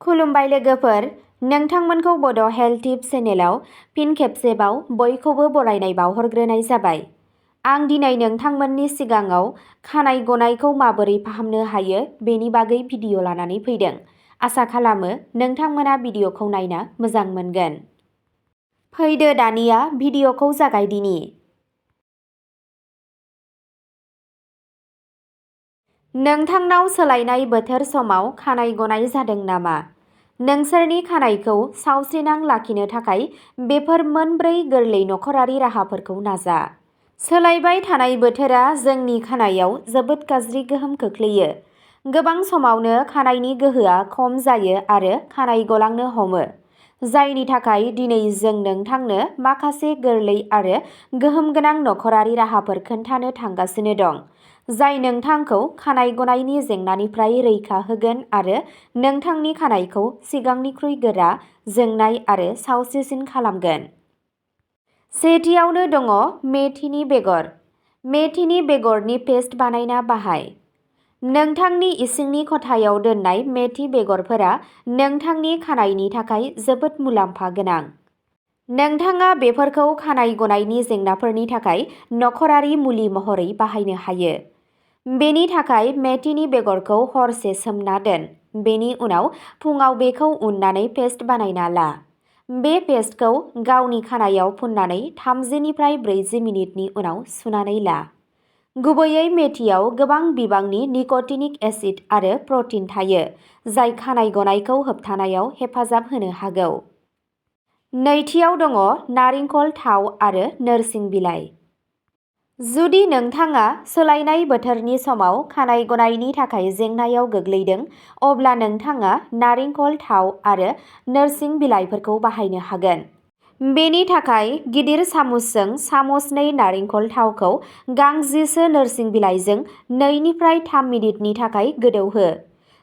खुलुमबाय लोगोफोर, नोंथांमोनखौ बड' हेल्थ टिप्स चेनेलाव फिन खेबसेबाव बयखौबो बरायनाय बावहरग्रोनाय जाबाय। आं दिनै नोंथांमोननि सिगाङाव खानाय गनायखौ माबोरै फाहामनो हायो बेनि बागै भिडिअ लानानै फैदों। आसा खालामो नोंथांमोना भिडिअखौ नायना मोजां मोनगोन। फैदो दानिया भिडिअखौ जागायदिनि। नोंथांनाव सोलायनाय बोथोर समाव खानाय गनाय जादों नामा? नोंसोरनि खानायखौ सावस्रिनां लाखिनो थाखाय बेफोर मोनब्रै गोरलै नखरारि राहाफोरखौ नाजा। सोलायबाय थानाय बोथोरा जोंनि खानायाव जोबोद गाज्रि गोहोम खोख्लैयो। गोबां समावनो खानायनि गोहोआ खम जायो आरो खानाय गलांनो हमो। जायनि थाखाय दिनै जों नोंथांनो माखासे गोरलै आरो गोहोम गोनां नखरारि राहाफोर खोन्थानो थांगासिनो दं, जाय नोंथांखौ खानाय गनायनि जेंनानिफ्राय रैखा होगोन आरो नोंथांनि खानायखौ सिगांनिख्रुइ गोरा, जोंनाय आरो सावस्रिसिन खालामगोन। सेथियावनो दङ मेथिनि बेगर। मेथिनि बेगरनि पेस्ट बानायना बाहाय। नोंथांनि इसिंनि खथायाव दोननाय मेथि बेगरफोरा नोंथांनि खानायनि थाखाय जोबोद मुलाम्फा गोनां। नोंथाङा बेफोरखौ खानाय गनायनि जेंनाफोरनि थाखाय नखरारि मुलि महरै बाहायनो हायो। बेनि थाखाय मेथिनि बेगरखौ हरसे सोमना दोन। बेनि उनाव फुङाव बेखौ उननानै पेस्ट बानायना ला। बे पेस्टखौ गावनि खानायाव फुननानै 30 निफ्राय 40 मिनिटनि उनाव सुनानै ला। गुबैयै मेथियाव गोबां बिबांनि निक'टिनिक एसिड आरो प्रटिन थायो, जाय खानाय गनायखौ होबथानायाव हेफाजाब होनो हागौ। नैथियाव दङ नारेंखल थाव आरो नोरसिं बिलाइ। जुदि नोंथाङा सोलायनाय बोथोरनि समाव खानाय गनायनि थाखाय जेंनायाव गोग्लैदों, अब्ला नोंथाङा नारेंखल थाव आरो नोरसिं बिलाइफोरखौ बाहायनो हागोन। बेनि थाखाय गिदिर सामुसजों सामुसनै नारेंखल थावखौ गांजिसो नोरसिं बिलाइजों 2 निफ्राय 3 मिनिटनि थाखाय गोदौहो।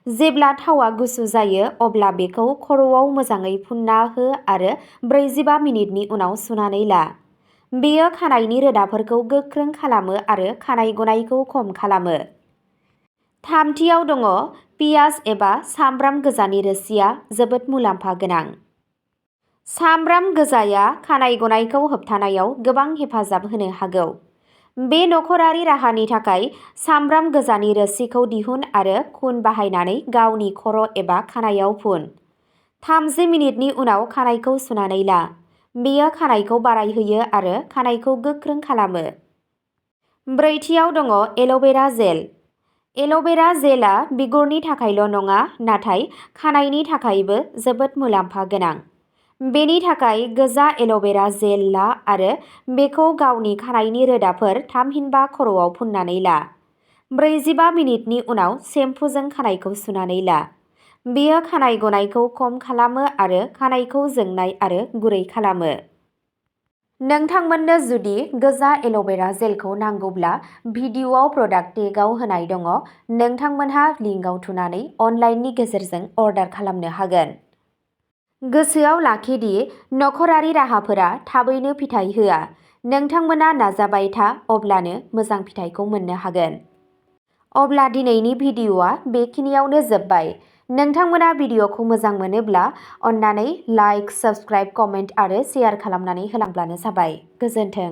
जेब्ला थावआ गुसु जायो अब्ला बेखौ खर'आव मोजाङै फुनना हो आरो 45 मिनिटनि उनाव सुनानै ला। बेयो खानायनि रोदाफोरखौ गोख्रों खालामो आरो खानाय गनायखौ खम खालामो। थामथियाव दङ पियाज एबा सामब्राम गोजानि रोसिया जोबोद मुलाम्फा गोनां। सामब्राम गोजाया खानाय गनायखौ होबथानायाव गोबां हेफाजाब होनो हागौ। बे नखरारि राहानि थाखाय सामब्राम गोजानि रोसिखौ दिहुन आरो खुन बाहायनानै गावनि खर' एबा खानायाव फुन। 30 मिनिटनि उनाव खानायखौ सुनानै ला। बेयो खानायखौ बारायहोयो आरो खानायखौ गोख्रों खालामो। ब्रैथियाव दङ एल'भेरा जेल। एल'भेरा जेलआ बिगुरनि थाखायल' नङा, नाथाय खानायनि थाखायबो जोबोद मुलाम्फा गोनां। बेनि थाखाय गोजा एल'भेरा जेल ला आरो बेखौ गावनि खानायनि रोदाफोर थामहिनबा खर'आव फुननानै ला। 45 मिनिटनि उनाव सेम्पुजों खानायखौ सुनानै ला। बेयो खानाय गनायखौ खम खालामो आरो खानायखौ जोंनाय आरो गुरै खालामो। नोंथांमोननो जुदि गोजा एल'भेरा जेलखौ नांगौब्ला भिडिअआव प्रडाक्ट टेगआव होनाय दङ, नोंथांमोनहा लिंकआव थुनानै अनलाइननि गेजेरजों अर्डार खालामनो हागोन। गोसोआव लाखि दि नखरारि राहाफोरा थाबैनो फिथाय होआ। नोंथांमोना नाजाबाय था, अब्लानो मोजां फिथायखौ मोननो हागोन। अब्ला दिनैनि भिडिअआ बेखिनियावनो जोबबाय। नोंथांमोना भिडिअखौ मोजां मोनोब्ला अन्नानै लाइक, साबस्क्राइब, कमेन्ट आरो शेयार खालामनानै होलांब्लानो जाबाय। गोजोन्थों।